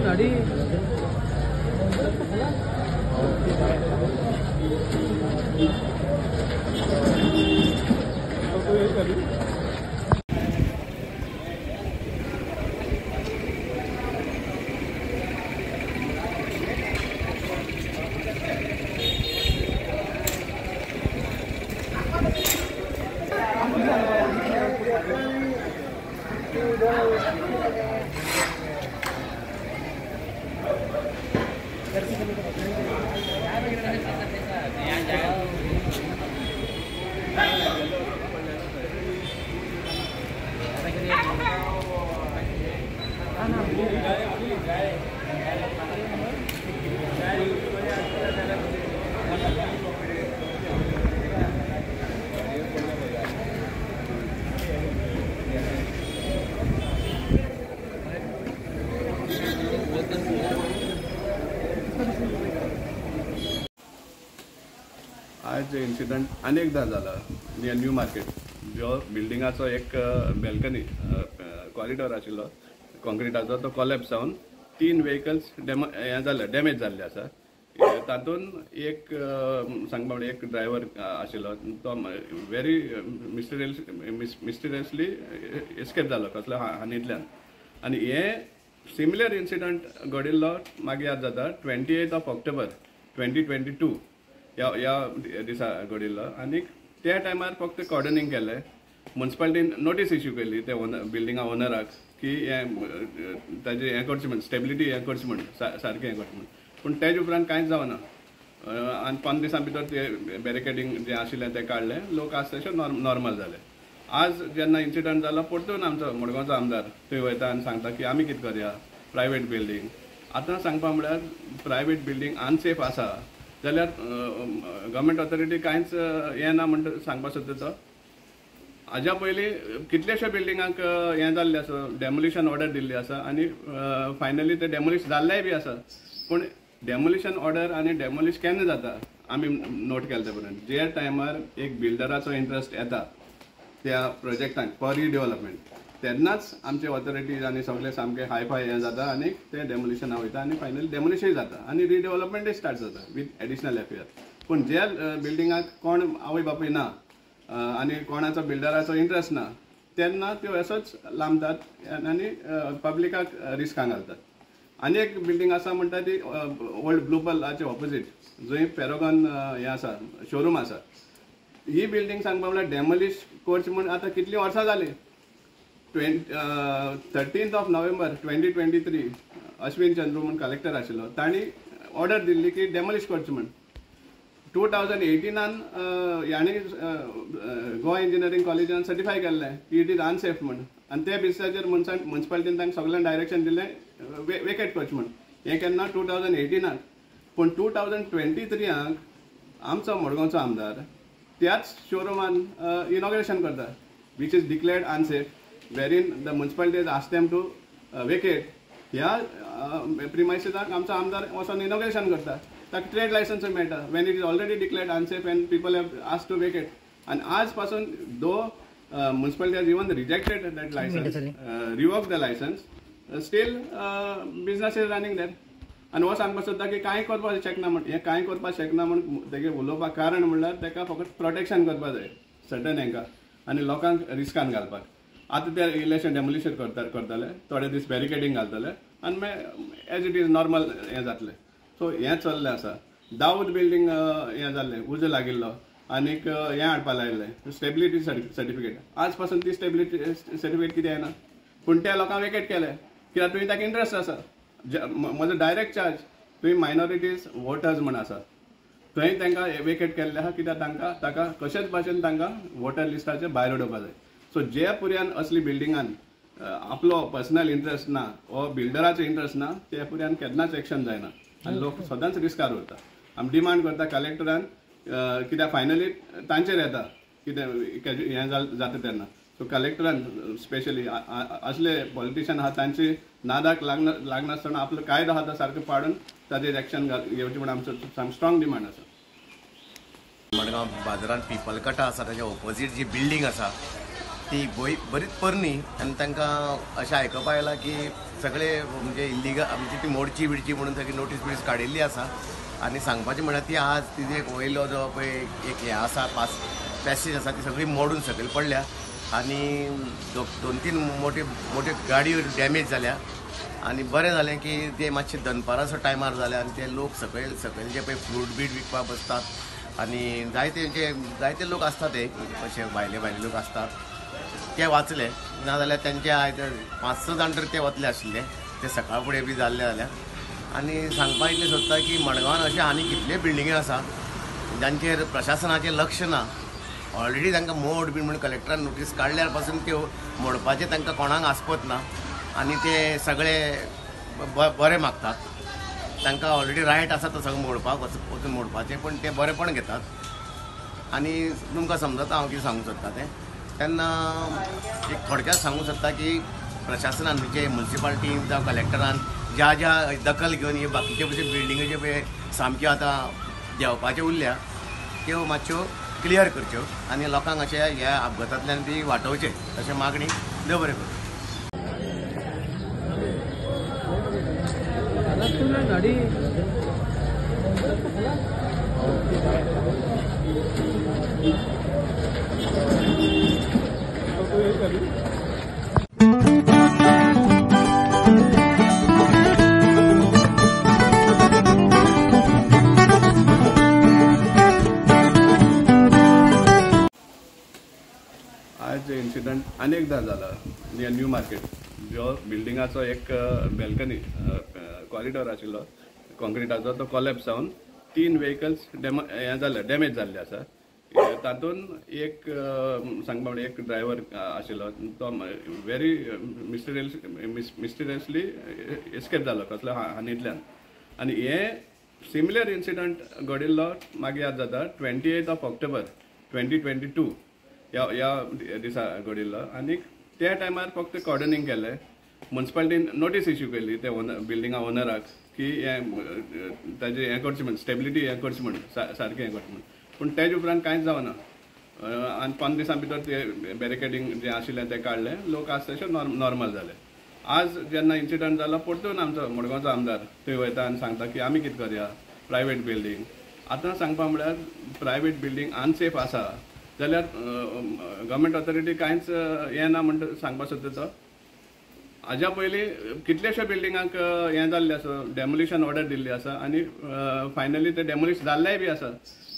गाडी आज इन्सिडंट अनेकदा झाला न्यू मार्केट जो बिल्डिंगाचो एक बॅल्कनी कॉरिडॉर आशिल्लो कॉन्क्रिटाचो तो कोलॅप्स जावन 3 व्हेकल्स डॅमेज जाल्ले आसा तातून एक सांगपा म्हणजे एक ड्रायव्हर आशिल्लो तो व्हेरी मिस्टिरियसली एस्केप जालो कसलो हानींतल्यान आनी हे सिमिलर इन्सिडंट घडिल्लो मागीर याद जाता 28 ऑक्टोबर 2022 या दिसा घडिल्लो आनी त्या टायमार फक्त कॉर्डनिंग केलें म्युनिसिपालिटीन नोटीस इश्यू केली ते बिल्डिंगा ओनराक की ताजें हें करचें म्हण स्टेबिलिटी हें करचें म्हण सारकें हें करचें म्हण पूण तेज उपरांत कांयच जावना आनी 5 दिसां भितर ते बॅरिकेडींग जें आशिल्लें तें काडलें लोक आज तशें नॉर्मल जाले आज जेन्ना इन्सिडंट जालो परतून आमचो मडगांवचो आमदार थंय वयता आनी सांगता की आमी कितें करया प्रायवेट बिल्डींग आतां सांगपा म्हळ्यार प्रायवेट बिल्डींग अनसेफ आसा जाल्यार गव्हर्मेंट ऑथॉरिटी कांयच हें ना म्हणटा सांगपा सोदता तो हाज्या पयलीं कितलेशे बिल्डिंगाक हें जाल्लें आसा डेमोलिशन ऑर्डर दिल्ली आसा आनी फायनली ते डेमोलिश जाल्लेय बी आसा पूण डेमोलिशन ऑर्डर आनी डेमोलिश केन्ना जाता आमी नोट केले ते पर्यंत जे टायमार एक बिल्डराचो इंट्रस्ट येता त्या प्रोजेक्टांक फॉर रिडेव्हलपमेंट तेन्नाच आमचे ऑथॉरिटीज आनी सगळे सामके हायफाय हें जाता आनी ते डेमोलिशना वयता आनी फायनली डेमोलिशय जाता आनी रिडेव्हलपमेंटय स्टार्ट जाता विथ एडिशनल एफियर पूण जे बिल्डिंगाक कोण आवय बापूय ना आनी कोणाचो बिल्डराचो इंट्रस्ट ना तेन्ना त्यो असोच लांबतात आनी पब्लिकाक रिस्कान घालतात आनी एक बिल्डींग आसा म्हणटा ती ओल्ड ब्लू पलाचे ऑपोजीट जंय पॅरागॉन हें आसा शोरूम आसा ही बिल्डींग सांगपा म्हळ्यार डेमोलिश करची म्हण आतां कितलीं वर्सां जालीं 13 नोव्हेंबर 2023 अश्विन चंद्रू म्हण कलेक्टर आशिल्लो तांणी ऑर्डर दिल्ली की डेमोलिश करची म्हण 2018 ह्याणी गोवा इंजिनियरींग कॉलेजान सर्टिफाय केल्लें की इट इज अनसेफ म्हण आनी ते बेसिसाचेर म्युनिसिपालिटीन तांकां सगळ्यांक डायरेक्शन दिल्लें वेकेट करचें म्हण हें केन्ना 2018 पूण 2023 आमचो मडगांवचो आमदार त्याच शोरूमान इनॉग्रेशन करता which is declared unsafe wherein the municipality has asked them to vacate. ह्या प्रिमायसिसाक आमचो आमदार वचून इनॉग्रेशन करता ताका ट्रेड लायसन्स मेळटा when it is already declared unsafe and people have asked to vacate आनी आज पासून दो municipality has even rejected that license, revoked the license, still business is running there. आनी हो सांगपाक सोदता की कांय करपाक शकना म्हण हें कांय करपाक शकना म्हण तेगे उलोवपाक कारण म्हणल्यार तेका फकत प्रोटेक्शन करपाक जाय सर्टन हेंका आनी लोकांक रिस्कान घालपाक आतां ते इलेक्शन डेमोलिशन करताले थोडे दीस बॅरिकेडींग घालतले आनी मागीर एज इट इज नॉर्मल हें जातलें सो हें चल्लें आसा दाऊद बिल्डींग हें जाल्लें उजो लागिल्लो आनीक हें हाडपा लायिल्लें स्टेबिलिटी सर्टिफिकेट आज पासून ती स्टेबिलिटी सर्टिफिकेट कितें येना पूण त्या लोकांक वेकेट केलें कित्याक तुवें ताका इंट्रस्ट आसा म्हजो डायरेक्ट चार्ज तुवें मायनॉरिटीज वोटर्स म्हण आसा थंय तांकां वेकेट केल्लें आहा कित्याक ताका कशेच भाशेन तांकां वोटर लिस्टाचेर भायर उडोवपा जाय सो जे पुर्यान असली बिल्डिंगान आपलो पर्सनल इंट्रस्ट ना वो बिल्डराचो इंट्रस्ट ना ते पुर्यान केन्नाच एक्शन जायना आनी लोक सदांच रिस्कार उरता आमी डिमांड करता कलेक्टरान कित्याक फायनली तांचेर येता कितें हें जाता तेन्ना सो कलेक्टरान स्पेशली असले पॉलिटिशियन आहा तांची नादाक लागनासतना आपलो कायदो आहा तो सारको पाडून ताजेर एक्शन घेवचें म्हण आमचो स्ट्रॉंग डिमांड आसा मडगांव बाजारांत पिपलकटा आसा ताच्या ऑपोजीट जी बिल्डींग आसा ती बरीच परणी आणि तांकां अशें आयकपा आयलां की सगळे म्हणजे इल्लिगल म्हणजे ती मोडची बिडची म्हणून सगळी नोटीस बिटीस काडिल्ली आसा आनी सांगपाचें म्हळ्यार ती आज तिजे एक वयलो जो पळय एक हें आसा पॅसेज आसा ती सगळी मोडून सकयल पडल्या आनी 2-3 मोठ्यो गाडयो डॅमेज जाल्या आनी बरें जालें की ते मातशे दनपाराचो टायमार जाले आनी ते लोक सकयल जे पळय फ्रूट बीट विकपाक बसतात आनी जायते लोक आसतात ते अशे भायले लोक आसतात ते वाचले नाजाल्यार त्यांचे आयज 5-6 जाण तर ते वतले आशिल्ले ते सकाळ फुडें बी जाल्ले जाल्यार आनी सांगपाक इतलें सोदता की मडगांवान अशे आनी कितले बिल्डिंगे आसा जांचेर प्रशासनाचें लक्ष ना ऑलरेडी तांकां मोड बी म्हणून कलेक्टरान नोटीस काडल्यार पासून त्यो मोडपाचें तांकां कोणाक आसपत ना आनी ते सगळे बरें मागतात तांकां ऑलरेडी रायट आसा तो सगळो मोडपाक वचून मोडपाचें पण ते बरेपण घेतात आनी तुमकां समजता हांव कितें सांगूंक सोदता तें तेन्ना एक थोडक्यात सांगूंक सोदता की प्रशासनान म्हणजे म्युन्सिपाल्टीन जावं कलेक्टरान ज्या दखल घेवन हे बाकीचे बिल्डिंगे जे पळय सामक्यो आतां देंवपाच्यो उरल्या त्यो मातश्यो क्लियर करच्यो आनी लोकांक अशें ह्या अपघातांतल्यान बी वाटावचें अशें मागणी देव बरें करूं. आज इन्सिडंट अनेकदा जाला नियर न्यू मार्केट जो बिल्डिंगाचो एक बॅल्कनी कॉरिडॉर आशिल्लो कॉन्क्रिटाचो तो कोलॅप्स जावन 3 व्हेकल्स डॅमेज जाल्ले आसा तातून एक सांगपा म्हणजे एक ड्रायव्हर आशिल्लो तो व्हेरी मिस्टिरियसली एस्केप जालो कसलो हानींतल्यान आनी हे सिमिलर इन्सिडंट घडिल्लो मागीर याद जाता 28 ऑक्टोबर 2022 ह्या दिसा घडिल्लो आनी त्या टायमार फक्त कॉर्डनिंग केलें म्युन्सिपाल्टीन नोटीस इश्यू केली ते बिल्डिंगा ओनराक की ताजें हें करचें म्हण स्टेबिलिटी हें करचें म्हण सारकें हें करचें म्हण पूण तेज उपरांत कांयच जावना आनी 5 दिसां भितर ते बॅरिकेडींग जें आशिल्लें तें काडलें लोक आज तशें नॉर्मल जाले. आज जेन्ना इन्सिडंट जालो परतून आमचो मडगांवचो आमदार थंय वयता आनी सांगता की आमी कितें करया प्रायवेट बिल्डींग आतां सांगपा म्हळ्यार प्रायवेट बिल्डींग अनसेफ आसा जाल्यार गव्हर्मेंट ऑथॉरिटी कांयच हें ना म्हणटा सांगपाक सोदता तो हाज्या पयलीं कितलेशे बिल्डिंगाक हें जाल्लें आसा डेमोलिशन ऑर्डर दिल्ली आसा आनी फायनली ते डेमोलिश जाल्लेय बी आसा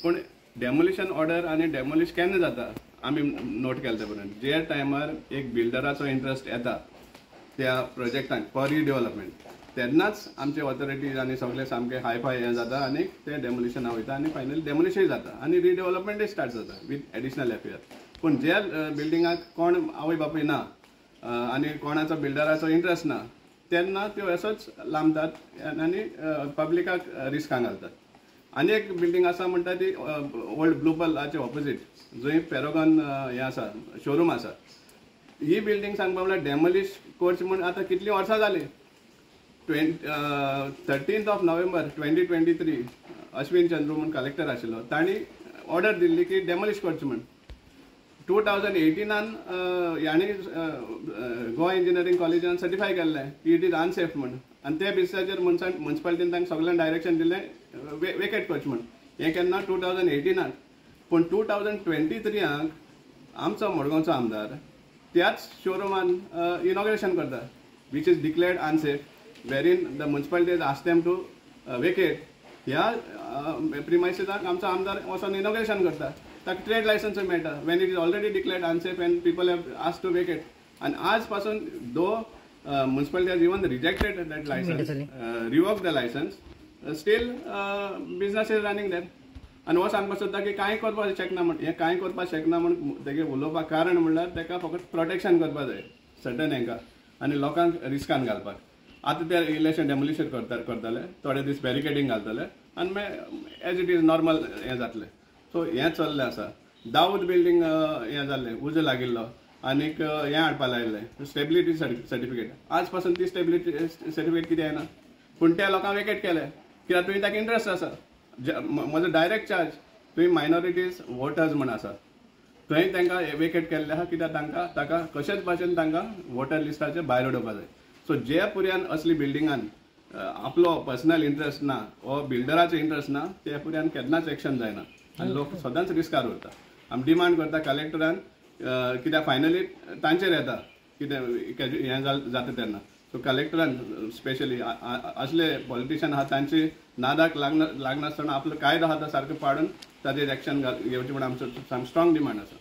पूण डेमोलिशन ऑर्डर आनी डेमोलिश केन्ना जाता आमी नोट केलें ते पर्यंत जे टायमार एक बिल्डराचो इंट्रस्ट येता त्या प्रोजेक्टांक फॉर रिडेवलपमेंट तेन्नाच आमचे ऑथॉरिटीज आनी सगळे सामके हाय हें जाता आनी ते डेमोलिशना वयता आनी फायनली डेमोलिशूय जाता आनी रिडेवलपमेंटूय स्टार्ट जाता विथ एडिशनल एफआर पूण जे बिल्डिंगाक कोण आवय बापूय ना आनी कोणाचो बिल्डराचो इंट्रस्ट ना तेन्ना त्यो असोच लांबतात आनी पब्लिकाक रिस्कान घालतात. आनी एक बिल्डींग आसा म्हणटा ती ओल्ड ब्लू पलाचे ऑपोजीट जंय पॅरागॉन हें आसा शोरूम आसा ही बिल्डींग सांगपा म्हळ्यार डेमोलिश करची म्हण आतां कितलीं वर्सां जालीं 13 नोव्हेंबर 2023 अश्विन चंद्रू म्हणून कलेक्टर आशिल्लो तांणी ऑर्डर दिल्ली की डेमोलिश करची म्हण 2018 ह्याणी गोवा इंजिनियरींग कॉलेजान सर्टिफाय केल्लें की इट इज अनसेफ म्हण आनी ते बेसिसाचेर म्युन्सिपाल्टीन तांकां सगळ्यांक डायरेक्शन दिल्लें वेकेट करचें म्हण हें केन्ना 2018 पूण 2023 आमचो मडगांवचो आमदार त्याच शोरूमान इनॉग्रेशन करता वीच इज डिक्लेअर्ड अनसेफ वेरीन the municipality ask them to vacate ह्या प्रिमायसिसाक आमचो आमदार वचून इनॉग्रेशन करता ताका ट्रेड लायसन्स मेळटा when it is already declared unsafe and people have ask to vacate आनी आज पासून दो municipality has even rejected that licence revoke the licence still business is running there आनी हो सांगपाक सोदता की कांय करपाक शकना म्हण हें कांय करपाक शकना म्हण तेगे उलोवपाक कारण म्हणल्यार ताका फकत प्रोटेक्शन करपाक जाय सर्टन हेंकां आनी लोकांक रिस्कान घालपाक आतां ते इलेक्शन डेमोलिशन करताले थोडे दीस बॅरिकेडींग घालतले आनी मागीर एज इट इज नॉर्मल हें जातलें सो हें चल्लें आसा. दाऊद बिल्डींग हें जाल्लें उजो लागिल्लो आनीक हें हाडपा लायिल्लें स्टेबिलिटी सर्टिफिकेट आज पासून ती स्टेबिलिटी सर्टिफिकेट कितें येना पूण त्या लोकांक वेकेट केलें कित्याक तुवें ताका इंट्रस्ट आसा म्हजो डायरेक्ट चार्ज तुवें मायनॉरिटीज वोटर्स म्हण आसा थंय तांकां वेकेट केल्ले आहा कित्याक ताका कशेच भाशेन तांकां वोटर लिस्टाचे भायर उडोवपा जाय. सो जे पुर्यान असली बिल्डिंगान आपलो पर्सनल इंट्रस्ट ना वा बिल्डराचो इंट्रस्ट ना ते पुर्यान केन्नाच एक्शन जायना आनी लोक सदांच रिस्कार उरता. आमी डिमांड करता कलेक्टरान कित्याक फायनली तांचेर येता कितें हें जाता तेन्ना. सो कलेक्टरान स्पेशली असले पॉलिटिशियन आहा तांची नादाक लागनासतना आपलो कायदो आहा तो सारको पाडून ताजेर एक्शन घेवचें म्हणून आमचो स्ट्रॉंग डिमांड आसा.